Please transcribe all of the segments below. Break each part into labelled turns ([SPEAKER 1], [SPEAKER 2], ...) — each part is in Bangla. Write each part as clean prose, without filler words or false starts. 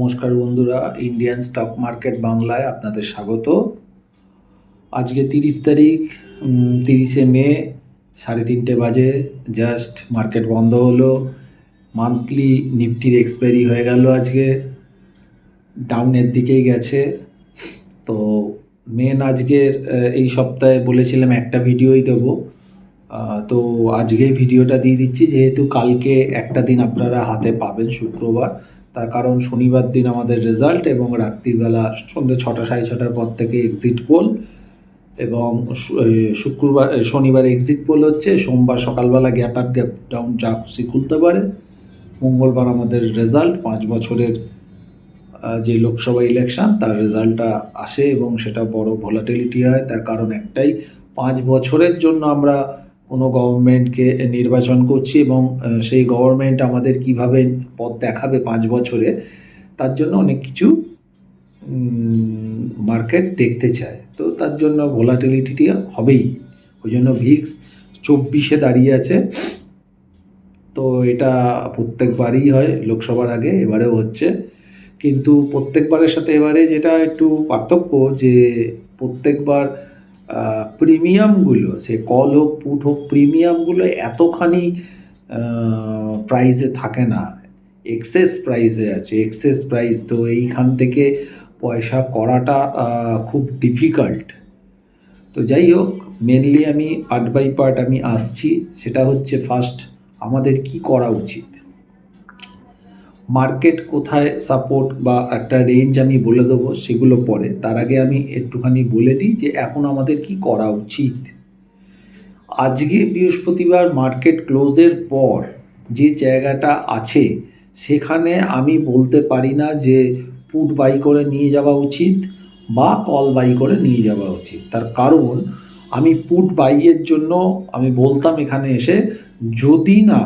[SPEAKER 1] নমস্কার বন্ধুরা, ইন্ডিয়ান স্টক মার্কেট বাংলায় আপনাদের স্বাগত। আজকে 30 তারিখ, 30শে মে, 3:30 বাজে জাস্ট মার্কেট বন্ধ হলো। মান্থলি নিফটির এক্সপায়ারি হয়ে গেল, আজকে ডাউনের দিকেই গেছে। তো মেন আজকের এই সপ্তাহে বলেছিলাম একটা ভিডিওই দেবো, তো আজকে ভিডিওটা দিয়ে দিচ্ছি, যেহেতু কালকে একটা দিন আপনারা হাতে পাবেন, শুক্রবার। তার কারণ শনিবার দিন আমাদের রেজাল্ট এবং রাত্রিবেলা সন্ধ্যে 6টা 6:30টার পর থেকে এক্সিট পোল, এবং শনিবার এক্সিট পোল হচ্ছে, সোমবার সকালবেলা গ্যাপ আপ গ্যাপ ডাউন যা খুশি খুলতে পারে, মঙ্গলবার আমাদের রেজাল্ট 5 বছরের যে লোকসভা ইলেকশন তার রেজাল্টটা আসে এবং সেটা বড় ভোলাটিলিটি হয়। তার কারণ একটাই, 5 বছরের জন্য আমরা কোনো গভর্নমেন্টকে নির্বাচন করছি এবং সেই গভর্নমেন্ট আমাদের কিভাবে পথ দেখাবে 5 বছরে, তার জন্য অনেক কিছু মার্কেট দেখতে চায়। তো তার জন্য ভোলাটিলিটি হবেই, ওই জন্য ভিক্স 24-এ দাঁড়িয়ে আছে। তো এটা প্রত্যেকবারই হয় লোকসভার আগে, এবারেও হচ্ছে। কিন্তু প্রত্যেকবারের সাথে এবারে যেটা একটু পার্থক্য, যে প্রত্যেকবার প্রিমিয়ামগুলো, সে কল হোক পুট হোক, প্রিমিয়ামগুলো এতখানি প্রাইসে থাকে না, এক্সেস প্রাইসে আছে, এক্সেস প্রাইস। তো এইখান থেকে পয়সা করাটা খুব ডিফিকাল্ট। তো যাই হোক, মেনলি আমি পার্ট বাই পার্ট আমি আসছি। সেটা হচ্ছে, ফার্স্ট আমাদের কি করা উচিত, মার্কেট কোথায় সাপোর্ট বা একটা রেঞ্জ আমি বলে দেবো, সেগুলো পরে। তার আগে আমি একটুখানি বলে দিই যে এখন আমাদের কি করা উচিত। আজকে বৃহস্পতিবার মার্কেট ক্লোজের পর যে জায়গাটা আছে, সেখানে আমি বলতে পারি না যে পুট বাই করে নিয়ে যাওয়া উচিত বা কল বাই করে নিয়ে যাওয়া উচিত। তার কারণ আমি পুট বাইয়ের জন্য আমি বলতাম এখানে এসে, যদি না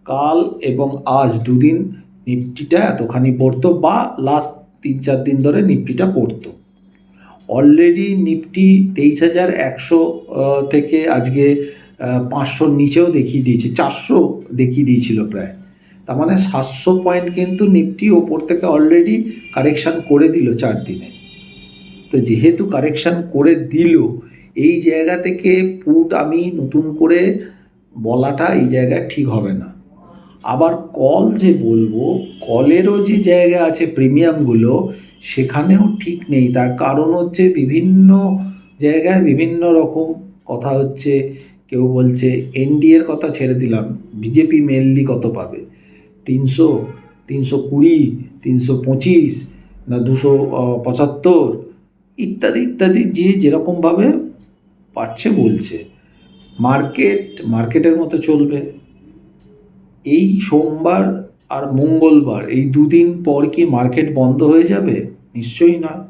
[SPEAKER 1] কাল এবং আজ দুদিন নিফটিটা এতখানি পড়তো, বা লাস্ট 3-4 দিন ধরে নিফটিটা পড়তো। অলরেডি নিফটি 23,100 থেকে আজকে 500-র নিচেও দেখিয়ে দিয়েছে, 400 দেখিয়ে দিয়েছিল প্রায়। তার মানে 700 পয়েন্ট কিন্তু নিফটি ওপর থেকে অলরেডি কারেকশান করে দিল 4 দিনে। তো যেহেতু কারেকশান করে দিল, এই জায়গা থেকে পুট আমি নতুন করে বলাটা এই জায়গায় ঠিক হবে না। আবার কল যে বলবো, কলেরও যে জায়গা আছে প্রিমিয়ামগুলো, সেখানেও ঠিক নেই। তার কারণ হচ্ছে বিভিন্ন জায়গায় বিভিন্ন রকম কথা হচ্ছে। কেউ বলছে এনডিএর কথা ছেড়ে দিলাম, বিজেপি মেনলি কত পাবে, 300, 320, 325 না 275 ইত্যাদি ইত্যাদি, যে যেরকমভাবে পাচ্ছে বলছে। মার্কেটের মতো চলবে। এই সোমবার আর মঙ্গলবার, এই দুদিন পর কি মার্কেট বন্ধ হয়ে যাবে? নিশ্চয়ই নয়।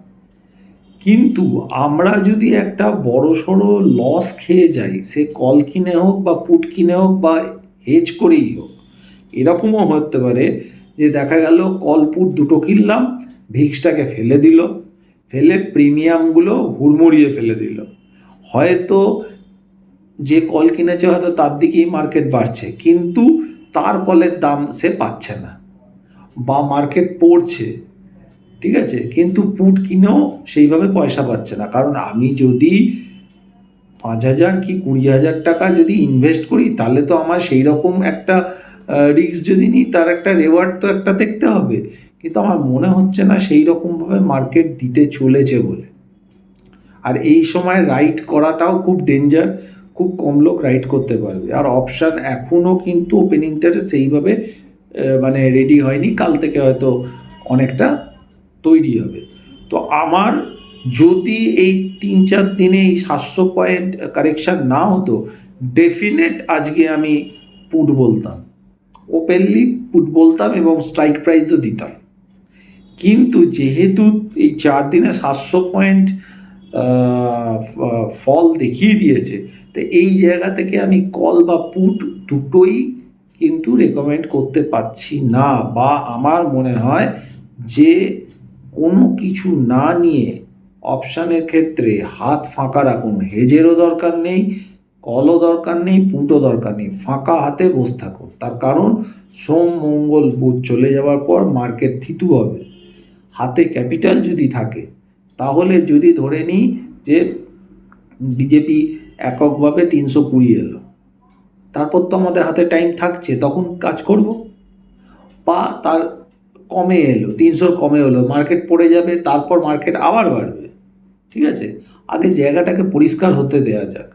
[SPEAKER 1] কিন্তু আমরা যদি একটা বড়সড় লস খেয়ে যাই, সে কল কিনে হোক বা পুট কিনে হোক বা হেজ করেই হোক, এরকমও হতে পারে যে দেখা গেল কল পুট দুটো কিনলাম, ভিক্সটাকে ফেলে দিল, ফেলে প্রিমিয়ামগুলো হুড়মুড়িয়ে ফেলে দিল। হয়তো যে কল কিনেছে হয়তো তার দিকেই মার্কেট বাড়ছে, কিন্তু তার কলের দাম সে পাচ্ছে না, বা মার্কেট পড়ছে, ঠিক আছে, কিন্তু পুট কিনেও সেইভাবে পয়সা পাচ্ছে না। কারণ আমি যদি 5,000 কি 20,000 টাকা যদি ইনভেস্ট করি, তাহলে তো আমার সেই রকম একটা রিস্ক যদি নিই, তার একটা রেওয়ার্ড তো একটা দেখতে হবে। কিন্তু আমার মনে হচ্ছে না সেই রকমভাবে মার্কেট দিতে চলেছে বলে। আর এই সময় রাইট করাটাও খুব ডেঞ্জার, খুব কম লোক রাইট করতে পারবে। আর অপশান এখনও কিন্তু ওপেন ইন্টারেস্ট সেইভাবে মানে রেডি হয়নি, কাল থেকে হয়তো অনেকটা তৈরি হবে। তো আমার যদি এই 3-4 দিনে এই 700 পয়েন্ট কারেকশান না হতো, ডেফিনেট আজকে আমি পুট বলতাম, ওপেনলি পুট বলতাম এবং স্ট্রাইক প্রাইসও দিতাম। কিন্তু যেহেতু এই 4 দিনে 700 পয়েন্ট ফল দেখিয়ে দিয়েছে, তো এই জায়গা থেকে আমি কল বা পুট দুটোই কিন্তু রেকমেন্ড করতে পারছি না। বা আমার মনে হয় যে কোনো কিছু না নিয়ে অপশানের ক্ষেত্রে হাত ফাঁকা রাখুন। হেজেরও দরকার নেই, কলও দরকার নেই, পুটও দরকার নেই, ফাঁকা হাতে বসে থাকুন। তার কারণ সোম মঙ্গল বুধ চলে যাওয়ার পর মার্কেট থিতু হবে। হাতে ক্যাপিটাল যদি থাকে, তাহলে যদি ধরে নিই যে বিজেপি এককভাবে 320 এলো, তারপর তো আমাদের হাতে টাইম থাকছে, তখন কাজ করব। বা তার কমে এলো, 300 কমে হলো, মার্কেট পড়ে যাবে, তারপর মার্কেট আবার বাড়বে। ঠিক আছে, আগে জায়গাটাকে পরিষ্কার হতে দেওয়া যাক।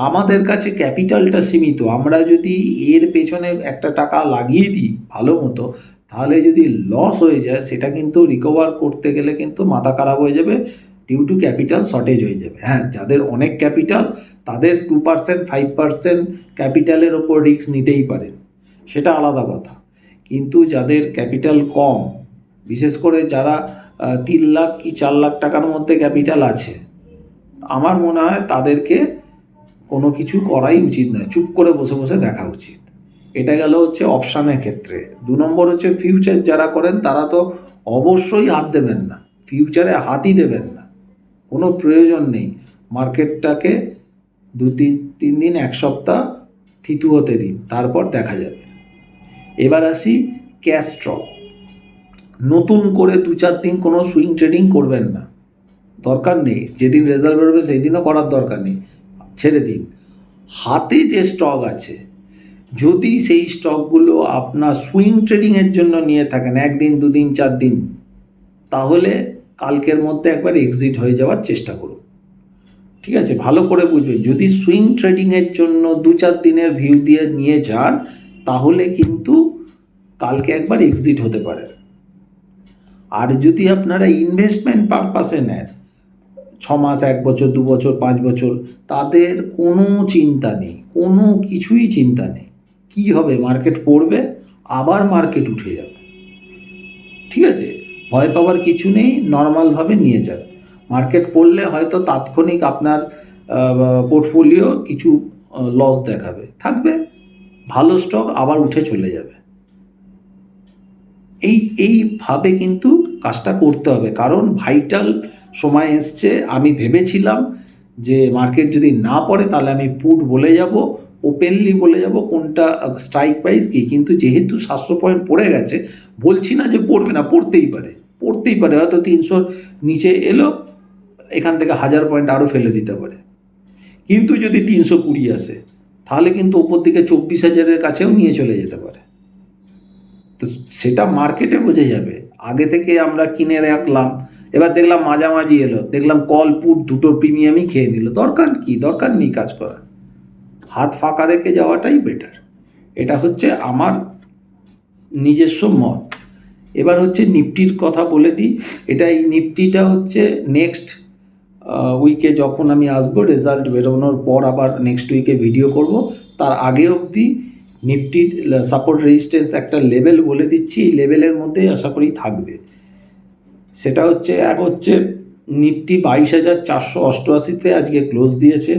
[SPEAKER 1] আমাদের কাছে ক্যাপিটালটা সীমিত, আমরা যদি এর পেছনে একটা টাকা লাগিয়ে দিই ভালো মতো, তাহলে যদি লস হয়ে যায় সেটা কিন্তু রিকভার করতে গেলে কিন্তু মাথা খারাপ হয়ে যাবে, ডিউ টু ক্যাপিটাল শর্টেজ হয়ে যাবে। হ্যাঁ, যাদের অনেক ক্যাপিটাল তাদের 2% 5% ক্যাপিটালের ওপর রিস্ক নিতেই পারে, সেটা আলাদা কথা। কিন্তু যাদের ক্যাপিটাল কম, বিশেষ করে যারা 3 লাখ কি 4 লাখ টাকার মধ্যে ক্যাপিটাল আছে, আমার মনে হয় তাদেরকে কোনো কিছু করাই উচিত নয়, চুপ করে বসে বসে দেখা উচিত। এটা গেল হচ্ছে অপশানের ক্ষেত্রে। 2 নম্বর হচ্ছে ফিউচার যারা করেন তারা তো অবশ্যই হাত দেবেন না, ফিউচারে হাতই দেবেন না, কোনো প্রয়োজন নেই। মার্কেটটাকে 2-3 দিন 1 সপ্তাহ থিতু হতে দিন, তারপর দেখা যাবে। এবার আসি ক্যাশ স্টক। নতুন করে 2-4 দিন কোনো সুইং ট্রেডিং করবেন না, দরকার নেই। যেদিন রেজাল্ট বেরোবে সেই দিনও করার দরকার নেই, ছেড়ে দিন। হাতে যে স্টক আছে, যদি সেই স্টকগুলো আপনার সুইং ট্রেডিংয়ের জন্য নিয়ে থাকেন 1 দিন 2 দিন 4 দিন, তাহলে কালকের মধ্যে একবার এক্সিট হয়ে যাওয়ার চেষ্টা করুন। ঠিক আছে, ভালো করে বুঝবে, যদি সুইং ট্রেডিংয়ের জন্য 2-4 দিনের ভিউ দিয়ে নিয়ে যান, তাহলে কিন্তু কালকে একবার এক্সিট হতে পারে। আর যদি আপনারা ইনভেস্টমেন্ট পারপাসে নেন, 6 মাস 1 বছর 2 বছর 5 বছর, তাদের কোনো চিন্তা নেই, কোনো কিছুই চিন্তা নেই। কি হবে, মার্কেট পড়বে, আবার মার্কেট উঠে যাবে। ঠিক আছে, ভয় পাওয়ার কিছু নেই, নর্মালভাবে নিয়ে যান। মার্কেট পড়লে হয়তো তাৎক্ষণিক আপনার পোর্টফোলিও কিছু লস দেখাবে, থাকবে, ভালো স্টক আবার উঠে চলে যাবে। এইভাবে কিন্তু কাজটা করতে হবে, কারণ ভাইটাল সময় এসছে। আমি ভেবেছিলাম যে মার্কেট যদি না পড়ে তাহলে আমি পুট বলে যাব, ওপেনলি বলে যাব কোনটা স্ট্রাইক প্রাইস কী, কিন্তু যেহেতু 700 পয়েন্ট পড়ে গেছে, বলছি না যে পড়বে না, পড়তেই পারে, পড়তেই পারে, হয়তো 300 নিচে এলো, এখান থেকে 1000 পয়েন্ট আরও ফেলে দিতে পারে। কিন্তু যদি 320 আসে, তাহলে কিন্তু ওপর দিকে 24,000-এর কাছেও নিয়ে চলে যেতে পারে। তো সেটা মার্কেটে বোঝা যাবে। আগে থেকে আমরা কিনে রাখলাম, এবার দেখলাম মাঝামাঝি এলো, দেখলাম কল পুট দুটোর প্রিমিয়ামই খেয়ে নিল, দরকার কি, দরকার নেই কাজ করার, হাত ফাঁকা রেখে যাওয়াটাই বেটার। এটা হচ্ছে আমার নিজস্ব মত। এবার হচ্ছে নিফটির কথা বলে দিই। এই নিফটিটা হচ্ছে নেক্সট উইকে যখন আমি আসবো, রেজাল্ট বেরোনোর পর আবার নেক্সট উইকে ভিডিও করব। তার আগে অবধি নিফটির সাপোর্ট রেজিস্ট্যান্স একটা লেভেল বলে দিচ্ছি, এই লেভেলের মধ্যেই আশা করি থাকবে। সেটা হচ্ছে নিফটি 22,488-তে আজকে ক্লোজ দিয়েছে।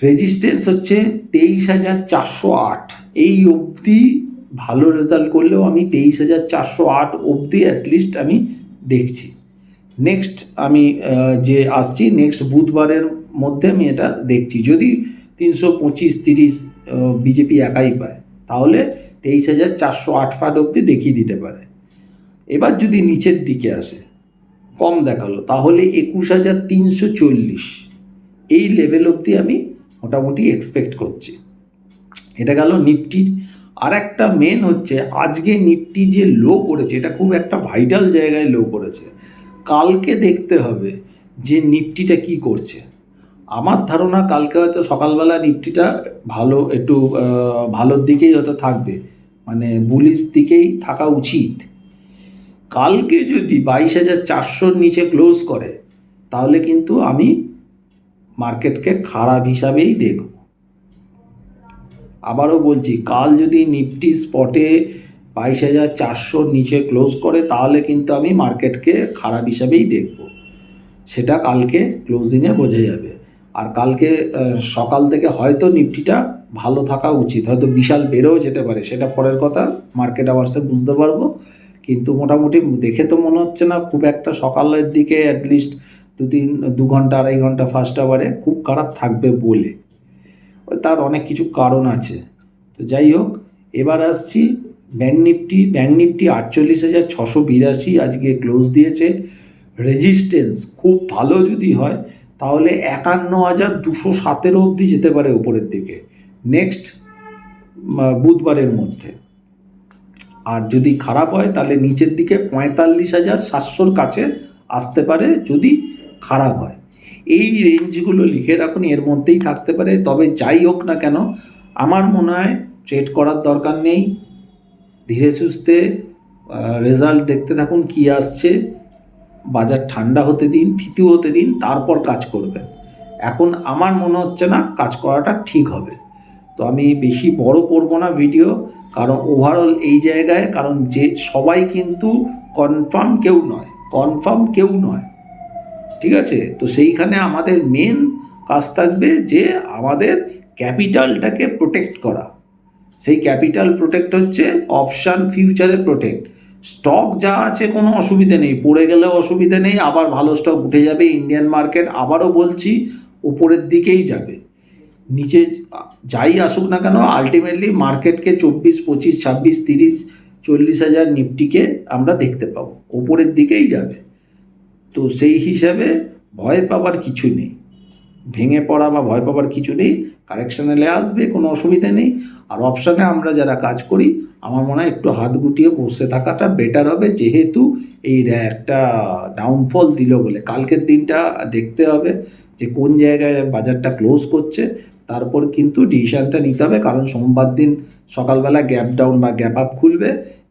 [SPEAKER 1] রেজিস্ট্যান্স হচ্ছে 23,408। এই অবধি ভালো রেজাল্ট করলেও আমি 23,408 অবধি অ্যাটলিস্ট আমি দেখছি। নেক্সট আমি যে আসছি নেক্সট বুধবারের মধ্যে আমি এটা দেখছি। যদি 325-30 বিজেপি একাই পায়, তাহলে 23,408 অবধি দেখিয়ে দিতে পারে। এবার যদি নিচের দিকে আসে, কম দেখালো, তাহলে 21,340 এই লেভেল অবধি আমি মোটামুটি এক্সপেক্ট করছি। এটা গেল নিফটির। আর একটা মেন হচ্ছে, আজকে নিফটি যে লো করেছে, এটা খুব একটা ভাইটাল জায়গায় লো করেছে। কালকে দেখতে হবে যে নিফটিটা কি করছে। আমার ধারণা কালকে হয়তো সকালবেলা নিফটিটা একটু ভালোর দিকেই হয়তো থাকবে, মানে বুলিশ দিকেই থাকা উচিত। কালকে যদি 22,400-র নিচে ক্লোজ করে, তাহলে কিন্তু আমি মার্কেটকে খারাপ হিসাবেই দেখব। আবারও বলছি, কাল যদি নিফটি স্পটে 22,400-র নিচে ক্লোজ করে, তাহলে কিন্তু আমি মার্কেটকে খারাপ হিসাবেই দেখব। সেটা কালকে ক্লোজিংয়ে বোঝা যাবে। আর কালকে সকাল থেকে হয়তো নিফটিটা ভালো থাকা উচিত, হয়তো বিশাল বেড়েও যেতে পারে, সেটা পরের কথা, মার্কেট আওয়ার্সে বুঝতে পারবো। কিন্তু মোটামুটি দেখে তো মনে হচ্ছে না খুব একটা সকালের দিকে অ্যাটলিস্ট 2 ঘন্টা 2.5 ঘন্টা ফার্স্ট আওয়ারে খুব খারাপ থাকবে বলে। তার অনেক কিছু কারণ আছে। তো যাই হোক, এবার আসছি ব্যাঙ্ক নিফটি 48,682 আজকে ক্লোজ দিয়েছে। রেজিস্ট্যান্স খুব ভালো যদি হয় তাহলে 51,217 অবধি যেতে পারে উপরের দিকে নেক্সট বুধবারের মধ্যে। আর যদি খারাপ হয় তাহলে নিচের দিকে 45,700 কাছে আসতে পারে যদি খারাপ হয়। এই রেঞ্জগুলো লিখে রাখুন, এর মধ্যেই থাকতে পারে। তবে যাই হোক না কেন আমার মনে হয় ট্রেড করার দরকার নেই, ধীরে সুস্থে রেজাল্ট দেখতে থাকুন কি আসছে, বাজার ঠান্ডা হতে দিন, ফিতু হতে দিন, তারপর কাজ করবেন। এখন আমার মনে হচ্ছে না কাজ করাটা ঠিক হবে। তো আমি বেশি বড় করব না ভিডিও, কারণ ওভারঅল এই জায়গায়, কারণ যে সবাই কিন্তু কনফার্ম কেউ নয়, ঠিক আছে? তো সেইখানে আমাদের মেন কাজ থাকবে যে আমাদের ক্যাপিটালটাকে প্রোটেক্ট করা। সেই ক্যাপিটাল প্রোটেক্ট হচ্ছে অপশান ফিউচারে প্রোটেক্ট। স্টক যা আছে কোনো অসুবিধে নেই, পড়ে গেলেও অসুবিধে নেই, আবার ভালো স্টক উঠে যাবে। ইন্ডিয়ান মার্কেট আবারও বলছি উপরের দিকেই যাবে, নিচে যাই আসুক না কেন আলটিমেটলি মার্কেটকে 24, 25, 26, 30, 40,000 নিফটিকে আমরা দেখতে পাবো, ওপরের দিকেই যাবে। তো সেই হিসাবে ভয় পাবার কিছু নেই, ভেঙে পড়া বা ভয় পাবার কিছু নেই। কারেকশানেলে আসবে, কোনো অসুবিধা নেই। আর অপশানে আমরা যারা কাজ করি আমার মনে হয় একটু হাত গুটিয়ে বসে থাকাটা বেটার হবে, যেহেতু এই একটা ডাউনফল দিল বলে। কালকের দিনটা দেখতে হবে যে কোন জায়গায় বাজারটা ক্লোজ করছে, তারপর কিন্তু ডিসিশানটা নিতে হবে। কারণ সোমবার দিন সকালবেলা গ্যাপ ডাউন বা গ্যাপ আপ খুলবে,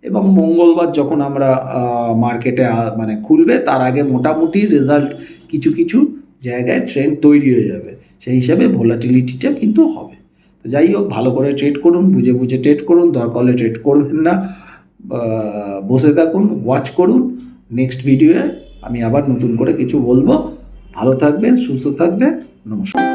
[SPEAKER 1] এবং মঙ্গলবার যখন আমরা মার্কেটে মানে খুলবে তার আগে মোটামুটি রেজাল্ট কিছু জায়গায় ট্রেন্ড তৈরি হয়ে যাবে, সেই হিসাবে ভোলাটিলিটিটা কিন্তু হবে। তো যাই হোক, ভালো করে ট্রেড করুন, বুঝে ট্রেড করুন, দরকার হলে ট্রেড করবেন না, বসে থাকুন, ওয়াচ করুন। নেক্সট ভিডিওয়ে আমি আবার নতুন করে কিছু বলবো। ভালো থাকবেন, সুস্থ থাকবেন, নমস্কার।